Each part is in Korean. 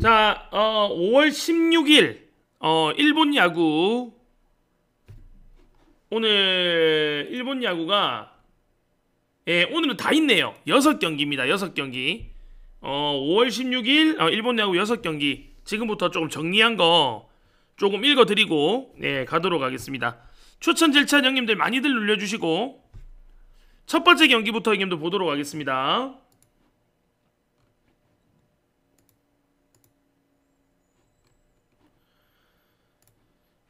자, 5월 16일 일본 야구. 오늘 일본 야구가 오늘은 다 있네요. 6경기입니다. 6경기. 5월 16일 일본 야구 6경기. 지금부터 조금 정리한 거 조금 읽어드리고 가도록 하겠습니다. 추천 절차 형님들 많이들 눌러주시고 첫 번째 경기부터 형님들 보도록 하겠습니다.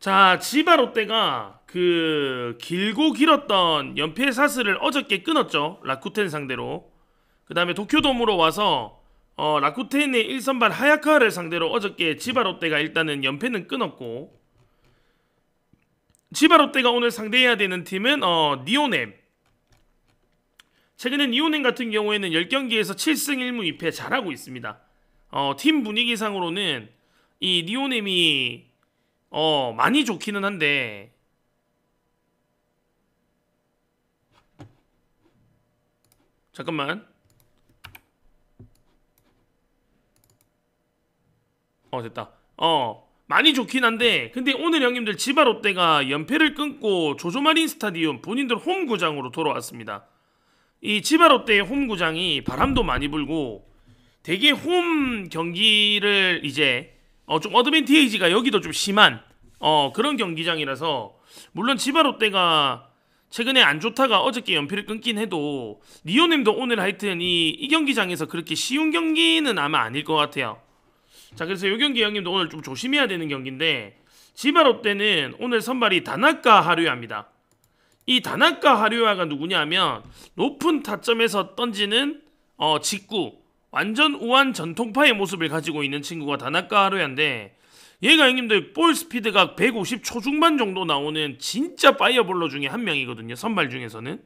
자, 지바 롯데가 그 길고 길었던 연패 사슬을 어저께 끊었죠. 라쿠텐 상대로. 그 다음에 도쿄돔으로 와서 라쿠텐의 1선발 하야카와를 상대로 어저께 지바 롯데가 일단은 연패는 끊었고, 지바 롯데가 오늘 상대해야 되는 팀은 니오넴. 최근에 니오넴 같은 경우에는 10경기에서 7승 1무 2패 잘하고 있습니다. 팀 분위기상으로는 이 니오넴이 많이 좋기는 한데 잠깐만. 됐다. 많이 좋긴 한데, 근데 오늘 형님들 지바 롯데가 연패를 끊고 조조마린 스타디움 본인들 홈구장으로 돌아왔습니다. 이 지바 롯데의 홈구장이 바람도 많이 불고 되게 홈 경기를 이제 좀 어드밴티지가 여기도 좀 심한 그런 경기장이라서, 물론 지바 롯데가 최근에 안 좋다가 어저께 연패를 끊긴 해도 니오넴도 오늘 하여튼 이 경기장에서 그렇게 쉬운 경기는 아마 아닐 것 같아요. 자, 그래서 이 경기 형님도 오늘 좀 조심해야 되는 경기인데, 지바 롯데는 오늘 선발이 다나카 하류야입니다. 이 다나카 하류야가 누구냐면 높은 타점에서 던지는 직구, 완전 우완 전통파의 모습을 가지고 있는 친구가 다나카 하루야인데, 얘가 형님들 볼 스피드가 150 초중반 정도 나오는 진짜 파이어볼러 중에 한 명이거든요. 선발 중에서는.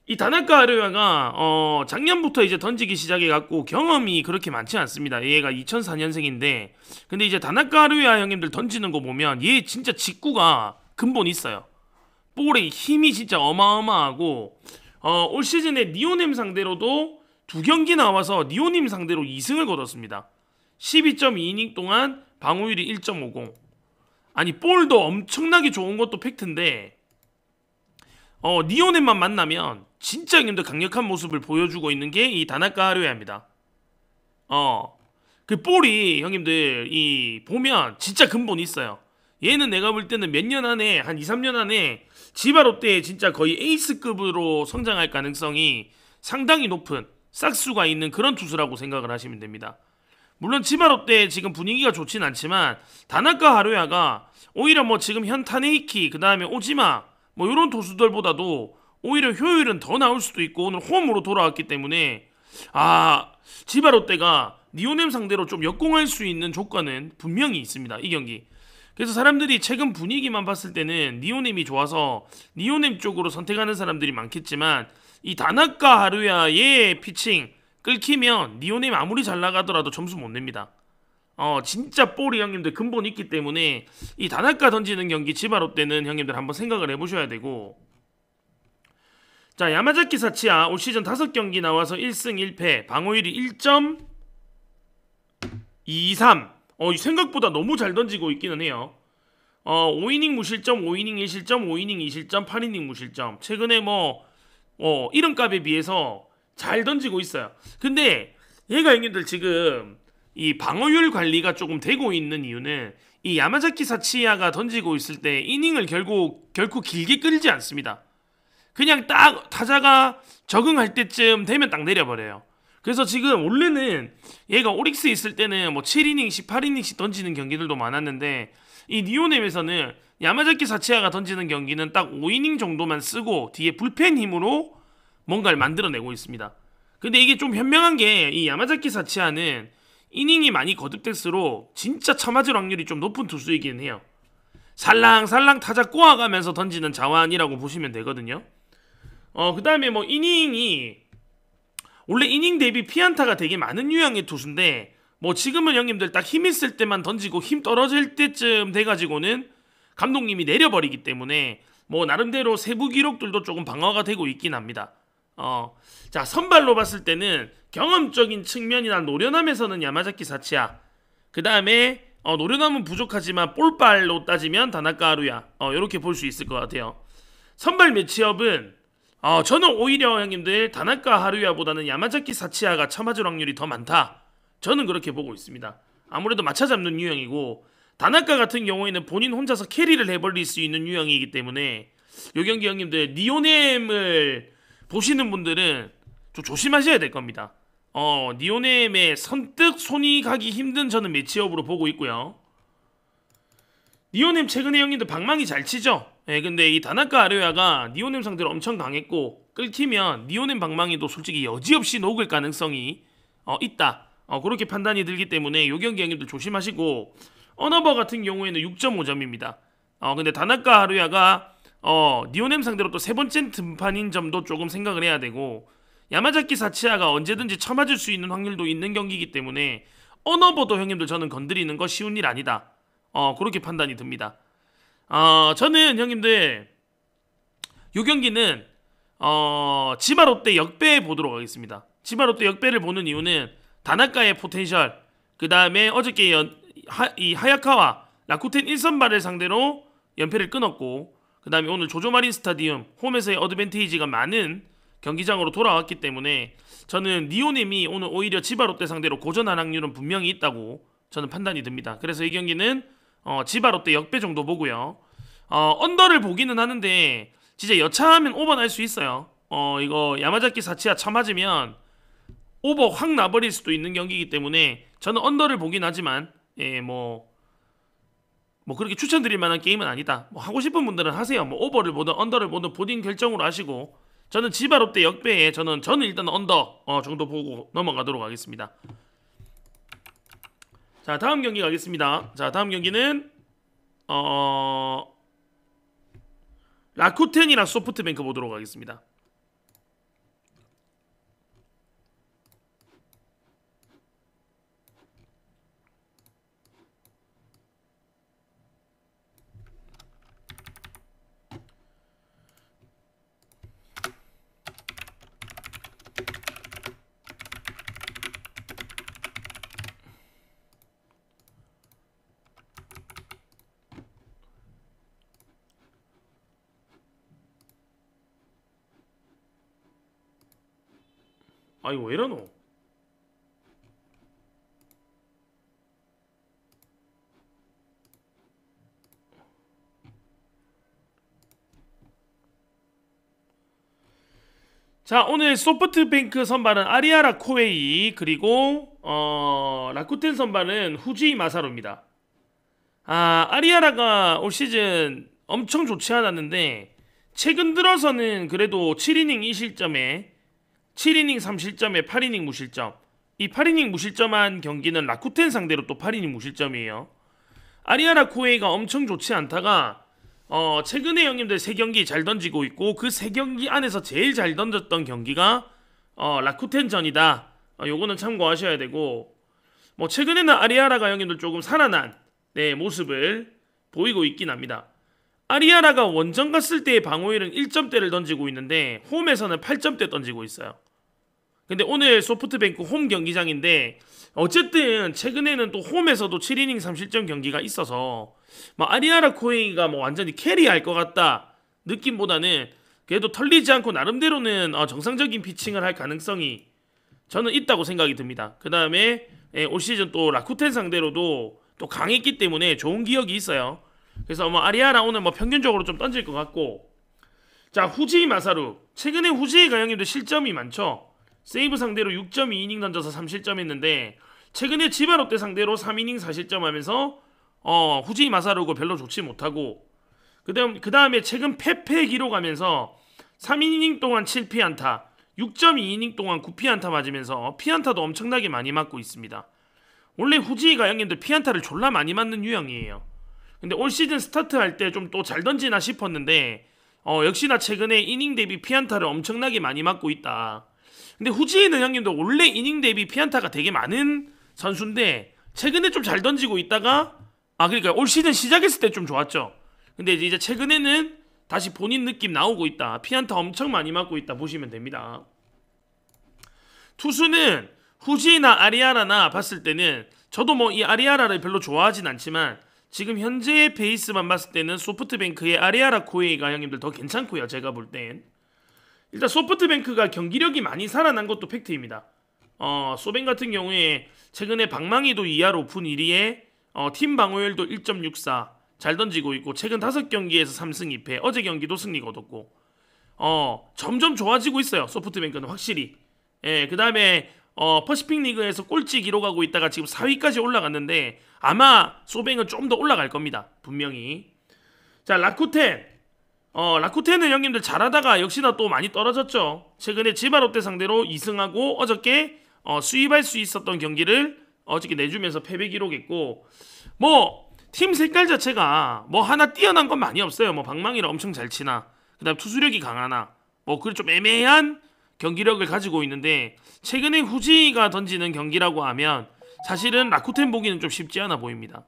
이 다나카 하루야가 작년부터 이제 던지기 시작해갖고 경험이 그렇게 많지 않습니다. 얘가 2004년생인데 근데 이제 다나카 하루야 형님들 던지는 거 보면 얘 진짜 직구가 근본 있어요. 볼에 힘이 진짜 어마어마하고, 올 시즌에 니오넴 상대로도 2경기 나와서 니오넴 상대로 2승을 거뒀습니다. 12.2이닝 동안 방어율이 1.50. 아니, 볼도 엄청나게 좋은 것도 팩트인데 니오넴만 만나면 진짜 형님들 강력한 모습을 보여주고 있는 게 이 다나카 하루야입니다. 그 볼이 형님들 보면 진짜 근본 있어요. 얘는 내가 볼 때는 몇 년 안에, 한 2, 3년 안에 지바 롯데에 진짜 거의 에이스급으로 성장할 가능성이 상당히 높은, 싹수가 있는 그런 투수라고 생각을 하시면 됩니다. 물론 지바 롯데 지금 분위기가 좋진 않지만 다나카 하루야가 오히려 뭐 지금 현 타네이키, 그 다음에 오지마 뭐 이런 투수들보다도 오히려 효율은 더 나올 수도 있고, 오늘 홈으로 돌아왔기 때문에 지바 롯데가 니오넴 상대로 좀 역공할 수 있는 조건은 분명히 있습니다, 이 경기. 그래서 사람들이 최근 분위기만 봤을 때는 니오넴이 좋아서 니오넴 쪽으로 선택하는 사람들이 많겠지만, 이 다나카 하루야의 피칭 끌키면 니오넴 아무리 잘 나가더라도 점수 못 냅니다. 진짜 볼이 형님들 근본 있기 때문에 이 다나카 던지는 경기 지바 롯데는 형님들 한번 생각을 해보셔야 되고, 자, 야마자키 사치야 올 시즌 5경기 나와서 1승 1패, 방어율이 1.23. 생각보다 너무 잘 던지고 있기는 해요. 5이닝 무실점, 5이닝 1실점, 5이닝 2실점, 8이닝 무실점. 최근에 이름값에 비해서 잘 던지고 있어요. 근데 얘가 형님들 지금 이 방어율 관리가 조금 되고 있는 이유는 이 야마자키 사치야가 던지고 있을 때 이닝을 결코 길게 끌지 않습니다. 그냥 딱 타자가 적응할 때쯤 되면 딱 내려버려요. 그래서 지금 원래는 얘가 오릭스에 있을 때는 뭐 7이닝씩 8이닝씩 던지는 경기들도 많았는데, 이 니오넴에서는 야마자키 사치야가 던지는 경기는 딱 5이닝 정도만 쓰고 뒤에 불펜 힘으로 뭔가를 만들어내고 있습니다. 근데 이게 좀 현명한 게, 이 야마자키 사치야는 이닝이 많이 거듭될수록 진짜 처맞을 확률이 좀 높은 투수이긴 해요. 살랑살랑 타자 꼬아가면서 던지는 자완이라고 보시면 되거든요. 그 다음에 원래 이닝 대비 피안타가 되게 많은 유형의 투수인데, 지금은 형님들 딱 힘 있을 때만 던지고 힘 떨어질 때쯤 돼가지고는 감독님이 내려버리기 때문에 나름대로 세부 기록들도 조금 방어가 되고 있긴 합니다. 자, 선발로 봤을 때는 경험적인 측면이나 노련함에서는 야마자키 사치야. 그 다음에 노련함은 부족하지만 볼발로 따지면 다나카 하루야. 이렇게 볼 수 있을 것 같아요. 선발 매치업은 저는 오히려 형님들 다나카 하루야보다는 야마자키 사치야가 처맞을 확률이 더 많다. 저는 그렇게 보고 있습니다. 아무래도 맞춰 잡는 유형이고 다나카 같은 경우에는 본인 혼자서 캐리를 해버릴 수 있는 유형이기 때문에 요 경기 형님들 니오넴을 보시는 분들은 좀 조심하셔야 될 겁니다. 니오넴의 선뜻 손이 가기 힘든 저는 매치업으로 보고 있고요. 니오넴 최근에 형님들 방망이 잘 치죠. 근데 이 다나카 아레야가 니오넴 상대로 엄청 강했고 끌키면 니오넴 방망이도 솔직히 여지없이 녹을 가능성이 있다. 그렇게 판단이 들기 때문에 요 경기 형님들 조심하시고 어너버 같은 경우에는 6.5점입니다. 근데 다나카 하루야가 니오넴 상대로 또 세 번째 등판인 점도 조금 생각을 해야 되고 야마자키 사치야가 언제든지 쳐맞을 수 있는 확률도 있는 경기이기 때문에 어너버도 형님들 저는 건드리는 거 쉬운 일 아니다. 그렇게 판단이 듭니다. 저는 형님들 요 경기는 지바롯데 역배 보도록 하겠습니다. 지바롯데 역배를 보는 이유는 다나카의 포텐셜, 그 다음에 어저께 이 하야카와 라쿠텐 1선발을 상대로 연패를 끊었고 그 다음에 오늘 조조마린 스타디움 홈에서의 어드밴테이지가 많은 경기장으로 돌아왔기 때문에 저는 니오넴이 오늘 오히려 지바롯데 상대로 고전할 확률은 분명히 있다고 저는 판단이 듭니다. 그래서 이 경기는 지바롯데 역배 정도 보고요. 언더를 보기는 하는데 진짜 여차하면 오버 날 수 있어요. 이거 야마자키 사치야 쳐맞으면 오버 확 나버릴 수도 있는 경기이기 때문에 저는 언더를 보긴 하지만 뭐 그렇게 추천드릴 만한 게임은 아니다. 하고 싶은 분들은 하세요. 오버를 보든 언더를 보든 본인 결정으로 하시고 저는 지바롯데 역배에 저는 일단 언더 정도 보고 넘어가도록 하겠습니다. 자, 다음 경기 가겠습니다. 자, 다음 경기는 라쿠텐이랑 소프트뱅크 보도록 하겠습니다. 이거 왜 이러노? 자, 오늘 소프트뱅크 선발은 아리아라 코웨이 그리고 라쿠텐 선발은 후지 마사루입니다. 아리아라가 올 시즌 엄청 좋지 않았는데 최근 들어서는 그래도 7이닝 2실점에 7이닝 3실점에 8이닝 무실점. 이 8이닝 무실점한 경기는 라쿠텐 상대로 또 8이닝 무실점이에요. 아리아라 코웨이가 엄청 좋지 않다가 최근에 형님들 3경기 잘 던지고 있고 그 3경기 안에서 제일 잘 던졌던 경기가 라쿠텐전이다. 요거는 참고하셔야 되고 최근에는 아리아라가 형님들 조금 살아난 모습을 보이고 있긴 합니다. 아리아라가 원정 갔을 때의 방어율은 1점대를 던지고 있는데 홈에서는 8점대 던지고 있어요. 근데 오늘 소프트뱅크 홈 경기장인데 어쨌든 최근에는 또 홈에서도 7이닝 3실점 경기가 있어서 아리아라 코웨이가 완전히 캐리할 것 같다 느낌보다는 그래도 털리지 않고 나름대로는 정상적인 피칭을 할 가능성이 저는 있다고 생각이 듭니다. 그 다음에 올 시즌 또 라쿠텐 상대로도 또 강했기 때문에 좋은 기억이 있어요. 그래서 아리아라 오늘 평균적으로 좀 던질 것 같고, 자, 후지 마사루 최근에 후지가 형님들 실점이 많죠. 세이브 상대로 6.2이닝 던져서 3실점 했는데 최근에 지바롯데 상대로 3이닝 4실점 하면서 후지 마사루가 별로 좋지 못하고 그 다음에 최근 패패 기록하면서 3이닝 동안 7피안타 6.2이닝 동안 9피안타 맞으면서 피안타도 엄청나게 많이 맞고 있습니다. 원래 후지가 형님들 피안타를 졸라 많이 맞는 유형이에요. 근데 올 시즌 스타트할 때 좀 또 잘 던지나 싶었는데 역시나 최근에 이닝 대비 피안타를 엄청나게 많이 맞고 있다. 근데 후지는 형님들 원래 이닝 대비 피안타가 되게 많은 선수인데 최근에 좀 잘 던지고 있다가 그러니까 올 시즌 시작했을 때 좀 좋았죠. 근데 이제 최근에는 다시 본인 느낌 나오고 있다. 피안타 엄청 많이 맞고 있다 보시면 됩니다. 투수는 후지나 아리아라나 봤을 때는 저도 뭐 이 아리아라를 별로 좋아하진 않지만 지금 현재의 베이스만 봤을 때는 소프트뱅크의 아리아라 코에이가 형님들 더 괜찮고요. 제가 볼 땐 일단 소프트뱅크가 경기력이 많이 살아난 것도 팩트입니다. 소뱅 같은 경우에 최근에 방망이도 2할 오픈 1위에 팀 방어율도 1.64 잘 던지고 있고 최근 5경기에서 3승 2패 어제 경기도 승리 거뒀고 점점 좋아지고 있어요. 소프트뱅크는 확실히. 예, 그 다음에 퍼시픽 리그에서 꼴찌 기록하고 있다가 지금 4위까지 올라갔는데 아마 소뱅은 좀 더 올라갈 겁니다. 분명히. 자, 라쿠텐은 형님들 잘하다가 역시나 또 많이 떨어졌죠. 최근에 지바롯데 상대로 2승하고 어저께 수입할 수 있었던 경기를 어저께 내주면서 패배 기록했고 뭐 팀 색깔 자체가 뭐 하나 뛰어난 건 많이 없어요. 뭐 방망이를 엄청 잘 치나 그다음 투수력이 강하나 뭐 그런 좀 애매한 경기력을 가지고 있는데 최근에 후지가 던지는 경기라고 하면 사실은 라쿠텐 보기는 좀 쉽지 않아 보입니다.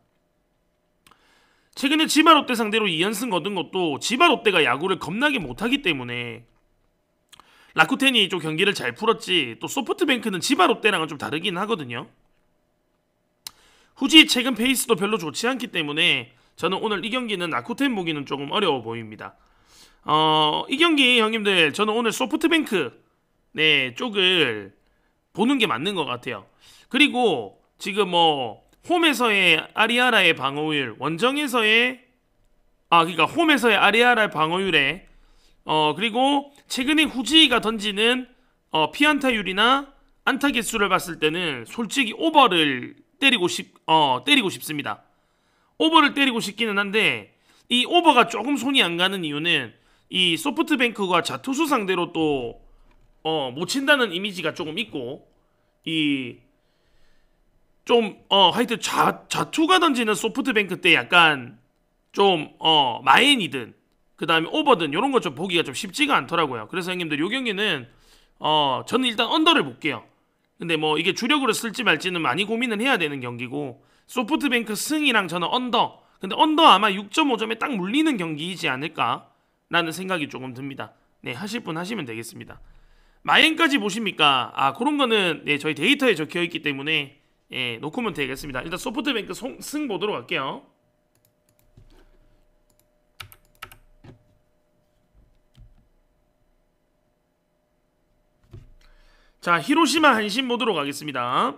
최근에 지바롯데 상대로 2연승 거둔 것도 지바롯데가 야구를 겁나게 못하기 때문에 라쿠텐이 좀 경기를 잘 풀었지 또 소프트뱅크는 지바롯데랑은 좀 다르긴 하거든요. 후지 최근 페이스도 별로 좋지 않기 때문에 저는 오늘 이 경기는 라쿠텐 보기는 조금 어려워 보입니다. 이 경기 형님들 저는 오늘 소프트뱅크 쪽을 보는 게 맞는 것 같아요. 그리고 지금 뭐 홈에서의 아리아라의 방어율, 원정에서의 그러니까 홈에서의 아리아라의 방어율에 그리고 최근에 후지가 던지는 피안타율이나 안타 개수를 봤을 때는 솔직히 오버를 때리고 싶습니다. 오버를 때리고 싶기는 한데 이 오버가 조금 손이 안 가는 이유는 이 소프트뱅크가 자투수 상대로 또 못 친다는 이미지가 조금 있고 하여튼 좌투가 던지는 소프트뱅크 때 약간 좀 마인이든 그 다음에 오버든 이런 거 좀 보기가 좀 쉽지가 않더라고요. 그래서 형님들 요 경기는 저는 일단 언더를 볼게요. 근데 뭐 이게 주력으로 쓸지 말지는 많이 고민을 해야 되는 경기고 소프트뱅크 승이랑 저는 언더. 근데 언더 아마 6.5점에 딱 물리는 경기이지 않을까라는 생각이 조금 듭니다. 네, 하실 분 하시면 되겠습니다. 마인까지 보십니까? 그런 거는 저희 데이터에 적혀 있기 때문에 놓고면 되겠습니다. 일단 소프트뱅크 승 보도록 할게요. 자, 히로시마 한신 보도록 하겠습니다.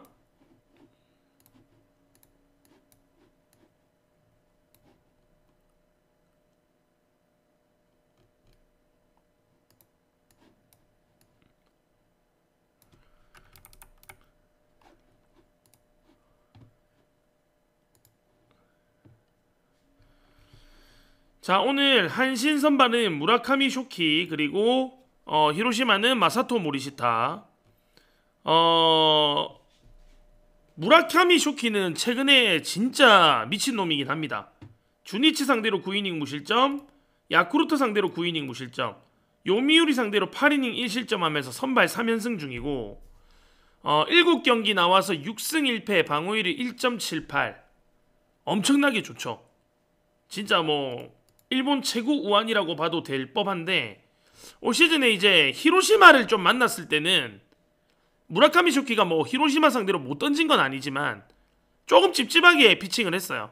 자, 오늘 한신 선발은 무라카미 쇼키 그리고 히로시마는 마사토 모리시타. 무라카미 쇼키는 최근에 진짜 미친놈이긴 합니다. 주니치 상대로 9이닝 무실점, 야쿠르트 상대로 9이닝 무실점, 요미우리 상대로 8이닝 1실점 하면서 선발 3연승 중이고 7경기 나와서 6승 1패 방어율이 1.78 엄청나게 좋죠. 진짜 뭐 일본 최고 우완이라고 봐도 될 법한데 올 시즌에 이제 히로시마를 좀 만났을 때는 무라카미 쇼키가 뭐 히로시마 상대로 못 던진 건 아니지만 조금 찝찝하게 피칭을 했어요.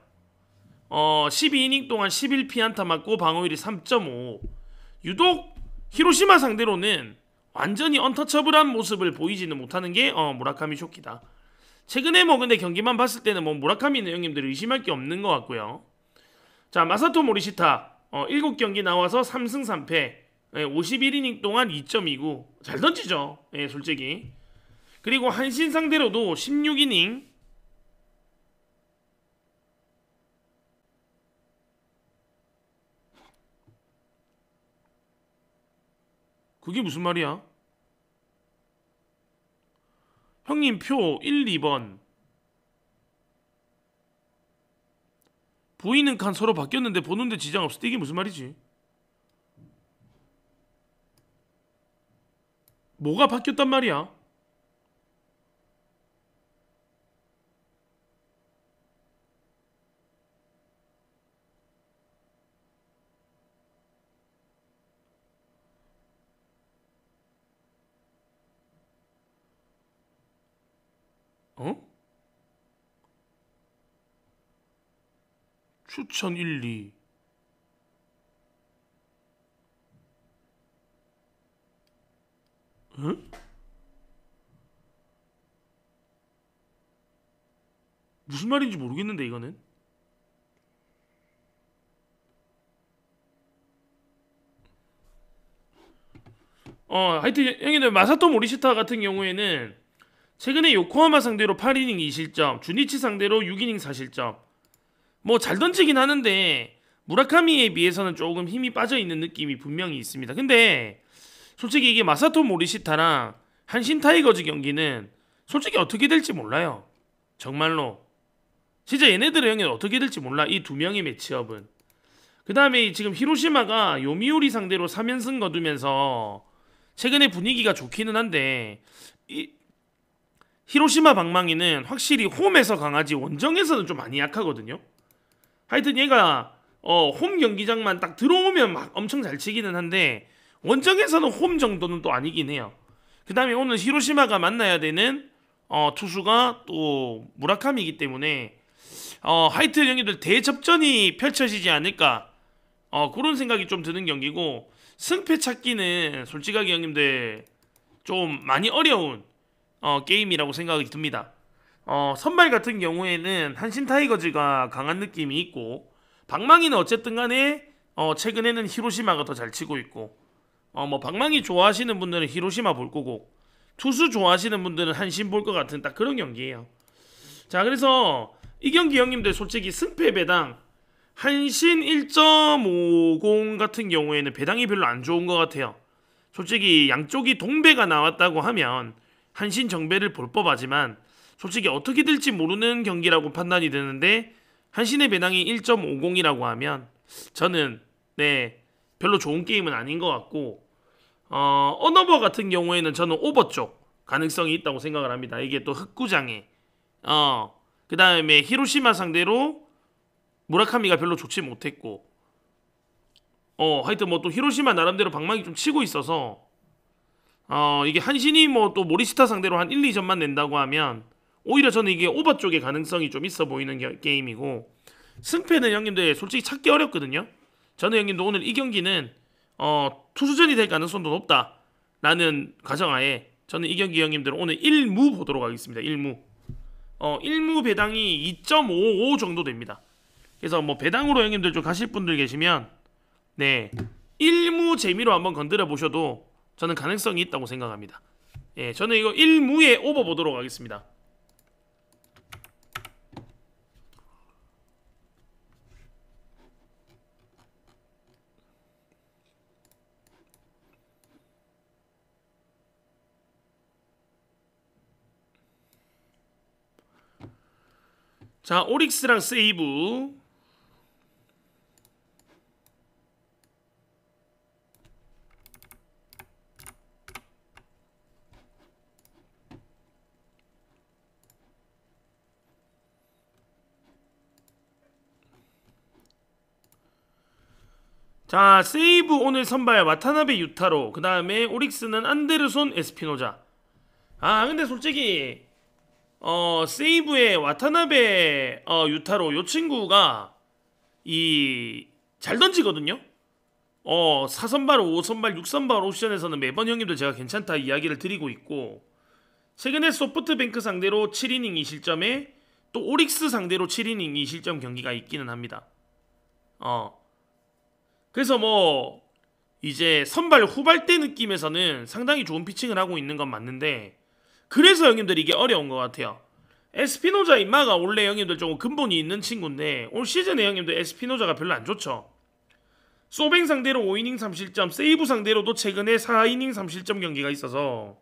12이닝 동안 11피안타 맞고 방어율이 3.5. 유독 히로시마 상대로는 완전히 언터처블한 모습을 보이지는 못하는 게 무라카미 쇼키다. 최근에 뭐 근데 경기만 봤을 때는 뭐 무라카미는 형님들 의심할 게 없는 것 같고요. 자, 마사토 모리시타 7경기 나와서 3승 3패 51이닝 동안 2.29 잘 던지죠. 솔직히. 그리고 한신 상대로도 16이닝 그게 무슨 말이야? 형님 표 1, 2번 보이는 칸 서로 바뀌었는데 보는데 지장 없을 때 이게 무슨 말이지? 뭐가 바뀌었단 말이야? 어? 추천 1, 2. 응? 무슨 말인지 모르겠는데 이거는. 하여튼 형님들 마사토 모리시타 같은 경우에는 최근에 요코하마 상대로 8이닝 2실점, 주니치 상대로 6이닝 4실점. 뭐 잘 던지긴 하는데 무라카미에 비해서는 조금 힘이 빠져 있는 느낌이 분명히 있습니다. 근데 솔직히 이게 마사토 모리시타랑 한신 타이거즈 경기는 솔직히 어떻게 될지 몰라요. 정말로. 진짜 얘네들의 형이 어떻게 될지 몰라. 이 두 명의 매치업은. 그 다음에 지금 히로시마가 요미우리 상대로 3연승 거두면서 최근에 분위기가 좋기는 한데 이 히로시마 방망이는 확실히 홈에서 강하지 원정에서는 좀 많이 약하거든요. 하여튼 얘가 홈 경기장만 딱 들어오면 막 엄청 잘 치기는 한데 원정에서는 홈 정도는 또 아니긴 해요. 그 다음에 오늘 히로시마가 만나야 되는 투수가 또 무라카미이기 때문에 하여튼 형님들 대접전이 펼쳐지지 않을까 그런 생각이 좀 드는 경기고, 승패 찾기는 솔직하게 형님들 좀 많이 어려운 게임이라고 생각이 듭니다. 선발 같은 경우에는 한신 타이거즈가 강한 느낌이 있고, 방망이는 어쨌든 간에 최근에는 히로시마가 더 잘 치고 있고, 뭐 방망이 좋아하시는 분들은 히로시마 볼 거고, 투수 좋아하시는 분들은 한신 볼 것 같은 딱 그런 경기예요. 자, 그래서 이 경기 형님들 솔직히 승패 배당 한신 1.50 같은 경우에는 배당이 별로 안 좋은 것 같아요. 솔직히 양쪽이 동배가 나왔다고 하면 한신 정배를 볼 법하지만 솔직히 어떻게 될지 모르는 경기라고 판단이 되는데, 한신의 배당이 1.50이라고 하면 저는 별로 좋은 게임은 아닌 것 같고, 언어버 같은 경우에는 저는 오버 쪽 가능성이 있다고 생각을 합니다. 이게 또 흑구장에 그 다음에 히로시마 상대로 무라카미가 별로 좋지 못했고, 하여튼 뭐 또 히로시마 나름대로 방망이 좀 치고 있어서 이게 한신이 뭐 또 모리시타 상대로 한 1, 2점만 낸다고 하면 오히려 저는 이게 오버 쪽의 가능성이 좀 있어 보이는 게임이고, 승패는 형님들 솔직히 찾기 어렵거든요. 저는 형님들 오늘 이 경기는 투수전이 될 가능성도 높다라는 가정하에 저는 이 경기 형님들 오늘 1무 보도록 하겠습니다. 1무 1무 배당이 2.55 정도 됩니다. 그래서 뭐 배당으로 형님들 좀 가실 분들 계시면 1무 재미로 한번 건드려 보셔도 저는 가능성이 있다고 생각합니다. 저는 이거 1무에 오버 보도록 하겠습니다. 자, 오릭스랑 세이브. 자, 세이브 오늘 선발 와타나베 유타로, 그 다음에 오릭스는 안데르손 에스피노자. 근데 솔직히 세이브의 와타나베 유타로 요 친구가 잘 던지거든요. 4선발, 5선발, 6선발 옵션에서는 매번 형님들 제가 괜찮다 이야기를 드리고 있고, 최근에 소프트뱅크 상대로 7이닝 2실점에 또 오릭스 상대로 7이닝 2실점 경기가 있기는 합니다. 그래서 뭐 이제 선발 후발대 느낌에서는 상당히 좋은 피칭을 하고 있는 건 맞는데, 그래서 형님들 이게 어려운 것 같아요. 에스피노자 인마가 원래 형님들 조금 근본이 있는 친구인데 올 시즌에 형님들 에스피노자가 별로 안 좋죠. 소뱅 상대로 5이닝 3실점, 세이브 상대로도 최근에 4이닝 3실점 경기가 있어서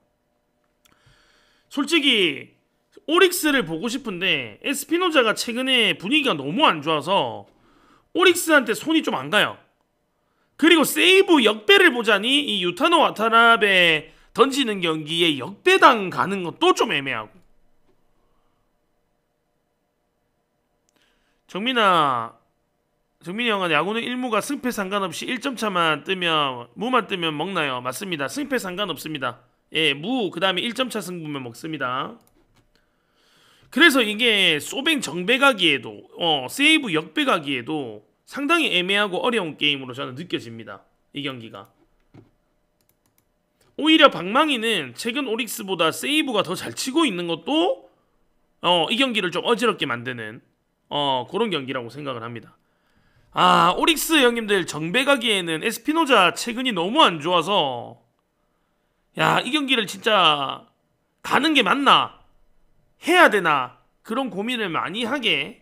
솔직히 오릭스를 보고 싶은데 에스피노자가 최근에 분위기가 너무 안 좋아서 오릭스한테 손이 좀 안 가요. 그리고 세이브 역배를 보자니 이 유타노 와타나베 던지는 경기에 역배당 가는 것도 좀 애매하고. 정민이 형은 야구는 1무가 승패 상관없이 1점 차만 뜨면, 무만 뜨면 먹나요? 맞습니다. 승패 상관없습니다. 무 그 다음에 1점 차 승부면 먹습니다. 그래서 이게 소뱅 정배가기에도 세이브 역배가기에도 상당히 애매하고 어려운 게임으로 저는 느껴집니다. 이 경기가. 오히려 방망이는 최근 오릭스보다 세이브가 더 잘 치고 있는 것도 이 경기를 좀 어지럽게 만드는 그런 경기라고 생각을 합니다. 오릭스 형님들 정배가기에는 에스피노자 최근이 너무 안 좋아서 이 경기를 진짜 가는 게 맞나? 해야 되나? 그런 고민을 많이 하게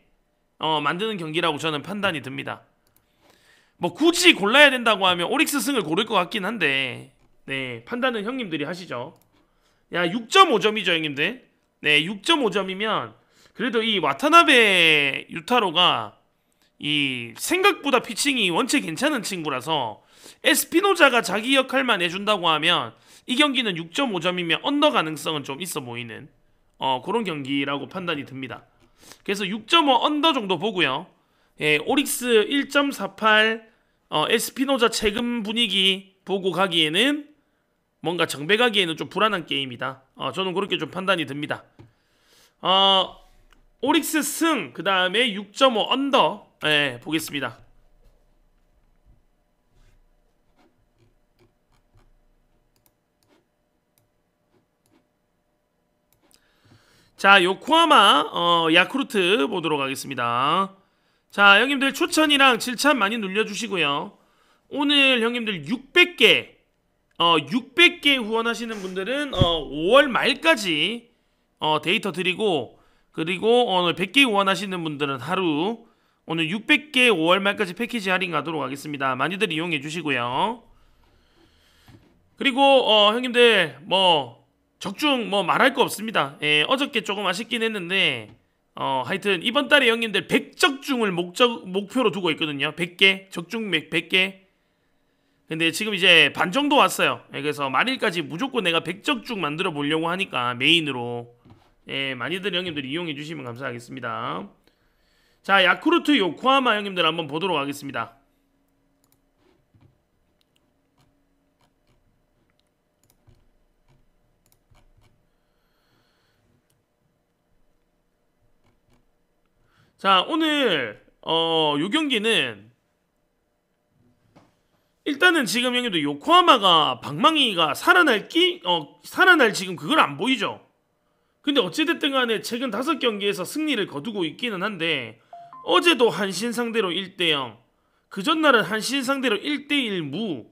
만드는 경기라고 저는 판단이 듭니다. 뭐 굳이 골라야 된다고 하면 오릭스 승을 고를 것 같긴 한데 네, 판단은 형님들이 하시죠. 6.5점이죠 형님들. 네, 6.5점이면 그래도 이 와타나베 유타로가 이 생각보다 피칭이 원체 괜찮은 친구라서 에스피노자가 자기 역할만 해준다고 하면 이 경기는 6.5점이면 언더 가능성은 좀 있어 보이는 그런 경기라고 판단이 듭니다. 그래서 6.5 언더 정도 보고요. 예, 오릭스 1.48 에스피노자 최근 분위기 보고 가기에는 뭔가 정배가기에는 좀 불안한 게임이다. 저는 그렇게 좀 판단이 듭니다. 오릭스 승, 그 다음에 6.5 언더 보겠습니다. 자, 요코하마 야쿠르트 보도록 하겠습니다. 자, 형님들 추천이랑 칠찬 많이 눌려주시고요. 오늘 형님들 600개 600개 후원하시는 분들은 5월 말까지 데이터 드리고, 그리고 오늘 100개 후원하시는 분들은 하루, 오늘 600개 5월 말까지 패키지 할인 가도록 하겠습니다. 많이들 이용해 주시고요. 그리고 형님들 뭐 적중 뭐 말할 거 없습니다. 어저께 조금 아쉽긴 했는데 하여튼 이번 달에 형님들 100적중을 목표로 두고 있거든요. 100개 적중 100개. 근데 지금 이제 반 정도 왔어요. 그래서 말일까지 무조건 내가 100적중 만들어 보려고 하니까 메인으로 많이들 형님들 이용해 주시면 감사하겠습니다. 자, 야쿠르트 요코하마 형님들 한번 보도록 하겠습니다. 자, 오늘 요 경기는 일단은 지금 형님들 요코하마가 방망이가 살아날 지금 그걸 안 보이죠. 근데 어찌됐든 간에 최근 5경기에서 승리를 거두고 있기는 한데 어제도 한신 상대로 1대0, 그 전날은 한신 상대로 1대1 무.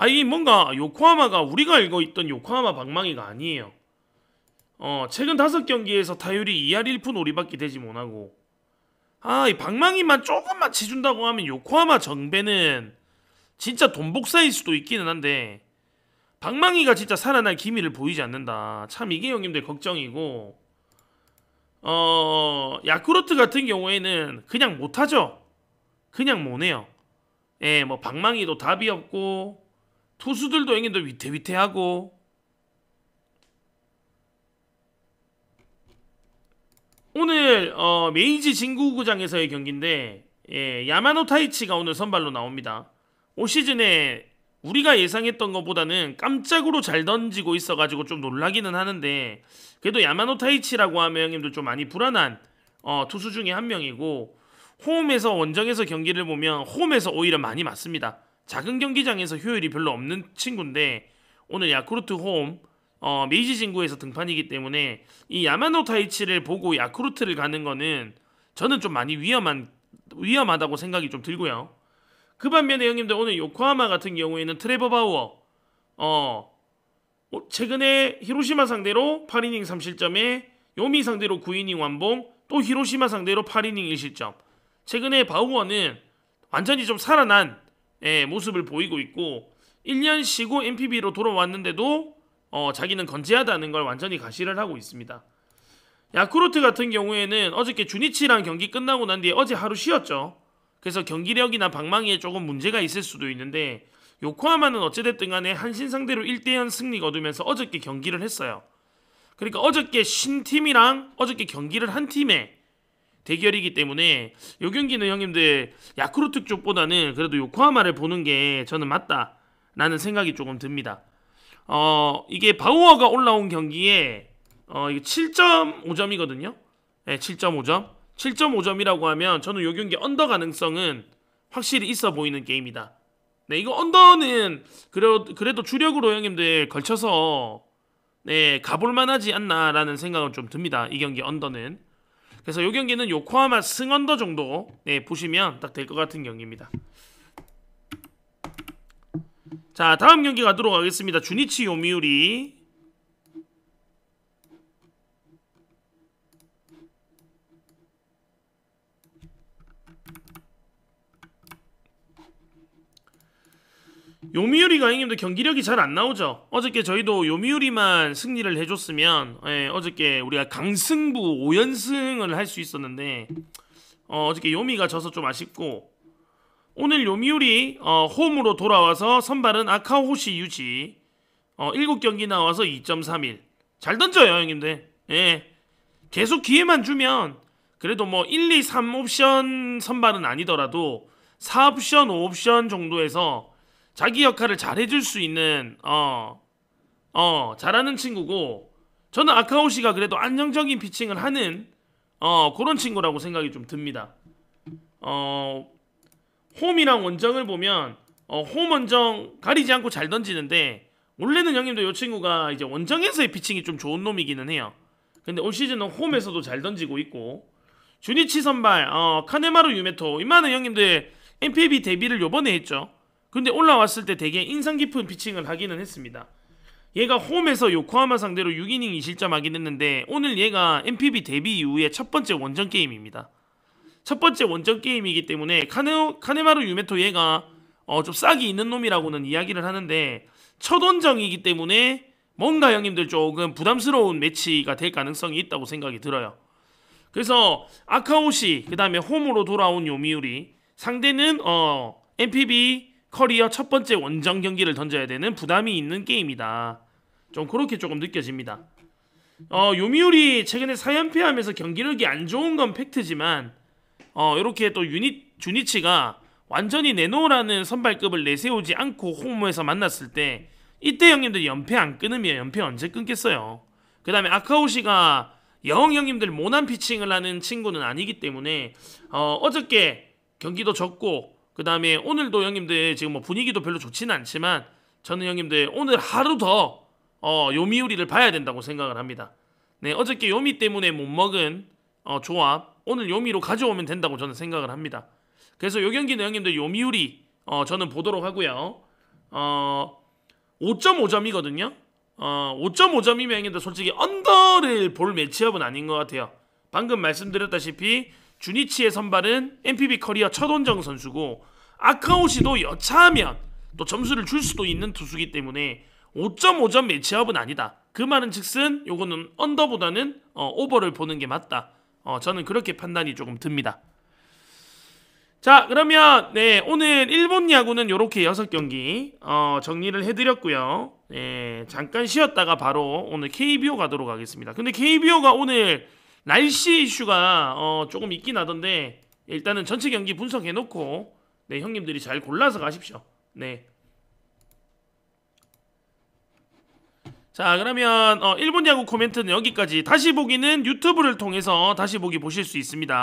이 뭔가 요코하마가 우리가 알고 있던 요코하마 방망이가 아니에요. 최근 5경기에서 타율이 2할 1푼 5리밖에 되지 못하고, 이 방망이만 조금만 치준다고 하면 요코하마 정배는 진짜 돈복사일 수도 있기는 한데 방망이가 진짜 살아날 기미를 보이지 않는다. 참 이게 형님들 걱정이고, 야쿠르트 같은 경우에는 그냥 못하죠. 그냥 못해요. 뭐 방망이도 답이 없고 투수들도 형님들 위태위태하고. 오늘 메이지 진구구장에서의 경기인데 야마노 타이치가 오늘 선발로 나옵니다. 올 시즌에 우리가 예상했던 것보다는 깜짝으로 잘 던지고 있어가지고 좀 놀라기는 하는데, 그래도 야마노 타이치라고 하면 형님들 좀 많이 불안한 투수 중에 한 명이고, 홈에서 원정에서 경기를 보면 홈에서 오히려 많이 맞습니다. 작은 경기장에서 효율이 별로 없는 친구인데 오늘 야쿠르트 홈 메이지 진구에서 등판이기 때문에 이 야마노 타이치를 보고 야쿠르트를 가는 거는 저는 좀 많이 위험하다고 생각이 좀 들고요. 그 반면에 형님들 오늘 요코하마 같은 경우에는 트레버 바우어 최근에 히로시마 상대로 8이닝 3실점에 요미 상대로 9이닝 완봉, 또 히로시마 상대로 8이닝 1실점. 최근에 바우어는 완전히 좀 살아난 모습을 보이고 있고, 1년 쉬고 NPB로 돌아왔는데도 자기는 건재하다는 걸 완전히 가시를 하고 있습니다. 야쿠르트 같은 경우에는 어저께 주니치랑 경기 끝나고 난 뒤에 어제 하루 쉬었죠. 그래서 경기력이나 방망이에 조금 문제가 있을 수도 있는데, 요코하마는 어찌됐든 간에 한신 상대로 1대0 승리 거두면서 어저께 경기를 했어요. 그러니까 어저께 신 팀이랑 어저께 경기를 한 팀의 대결이기 때문에 요 경기는 형님들 야쿠르트 쪽보다는 그래도 요코하마를 보는 게 저는 맞다라는 생각이 조금 듭니다. 이게 바우어가 올라온 경기에 이게 7.5점이거든요. 네, 7.5점. 7.5점이라고 하면 저는 요 경기 언더 가능성은 확실히 있어 보이는 게임이다. 네, 이거 언더는 그래도 주력으로 형님들 걸쳐서 네, 가볼만하지 않나라는 생각은 좀 듭니다. 이 경기 언더는. 그래서 이 경기는 요코하마 승언더 정도 네, 보시면 딱 될 것 같은 경기입니다. 자, 다음 경기 가도록 하겠습니다. 주니치 요미우리. 요미우리가 형님들 경기력이 잘 안 나오죠. 어저께 저희도 요미우리만 승리를 해줬으면 어저께 우리가 강승부 5연승을 할 수 있었는데 어저께 요미가 져서 좀 아쉽고, 오늘 요미우리 홈으로 돌아와서 선발은 아카호시 유지 7경기 나와서 2.31 잘 던져요 형님들. 예, 계속 기회만 주면 그래도 뭐 1, 2, 3 옵션 선발은 아니더라도 4옵션, 5옵션 정도에서 자기 역할을 잘 해줄 수 있는 잘하는 친구고, 저는 아카오시가 그래도 안정적인 피칭을 하는 그런 친구라고 생각이 좀 듭니다. 홈이랑 원정을 보면 홈 원정 가리지 않고 잘 던지는데, 원래는 형님도 이 친구가 이제 원정에서의 피칭이 좀 좋은 놈이기는 해요. 근데 올 시즌은 홈에서도 잘 던지고 있고, 주니치 선발 카네마루 유메토 이만은 형님들 MPB 데뷔를 요번에 했죠. 근데 올라왔을 때 되게 인상 깊은 피칭을 하기는 했습니다. 얘가 홈에서 요코하마 상대로 6이닝 2실점하긴 했는데, 오늘 얘가 MPB 데뷔 이후에 첫 번째 원정 게임입니다. 첫 번째 원정 게임이기 때문에 카네마루 유메토 얘가 좀 싹이 있는 놈이라고는 이야기를 하는데, 첫 원정이기 때문에 뭔가 형님들 조금 부담스러운 매치가 될 가능성이 있다고 생각이 들어요. 그래서 아카오시 그 다음에 홈으로 돌아온 요미우리 상대는 MPB 커리어 첫 번째 원정 경기를 던져야 되는 부담이 있는 게임이다. 좀 그렇게 조금 느껴집니다. 요미우리 최근에 4연패하면서 경기력이 안 좋은 건 팩트지만 이렇게 또 주니치가 완전히 내놓으라는 선발급을 내세우지 않고 홈에서 만났을 때, 이때 형님들 연패 안 끊으면 연패 언제 끊겠어요. 그 다음에 아카오시가 영 형님들 모난 피칭을 하는 친구는 아니기 때문에 어저께 경기도 졌고, 그 다음에 오늘도 형님들 지금 뭐 분위기도 별로 좋지는 않지만, 저는 형님들 오늘 하루 더 요미우리를 봐야 된다고 생각을 합니다. 네, 어저께 요미 때문에 못 먹은 조합 오늘 요미로 가져오면 된다고 저는 생각을 합니다. 그래서 요 경기는 형님들 요미우리 저는 보도록 하고요. 5.5점이거든요 5.5점이면 형님들 솔직히 언더를 볼 매치업은 아닌 것 같아요. 방금 말씀드렸다시피 주니치의 선발은 MPB 커리어 첫 원정 선수고, 아카오시도 여차하면 또 점수를 줄 수도 있는 투수기 때문에 5.5점 매치업은 아니다. 그 말은 즉슨 요거는 언더보다는 오버를 보는 게 맞다. 저는 그렇게 판단이 조금 듭니다. 자, 그러면 네, 오늘 일본 야구는 요렇게 6경기 정리를 해드렸고요. 네, 잠깐 쉬었다가 바로 오늘 KBO 가도록 하겠습니다. 근데 KBO가 오늘 날씨 이슈가 조금 있긴 하던데, 일단은 전체 경기 분석해놓고 네, 형님들이 잘 골라서 가십시오. 네. 자, 그러면 일본 야구 코멘트는 여기까지. 다시 보기는 유튜브를 통해서 다시 보기 보실 수 있습니다.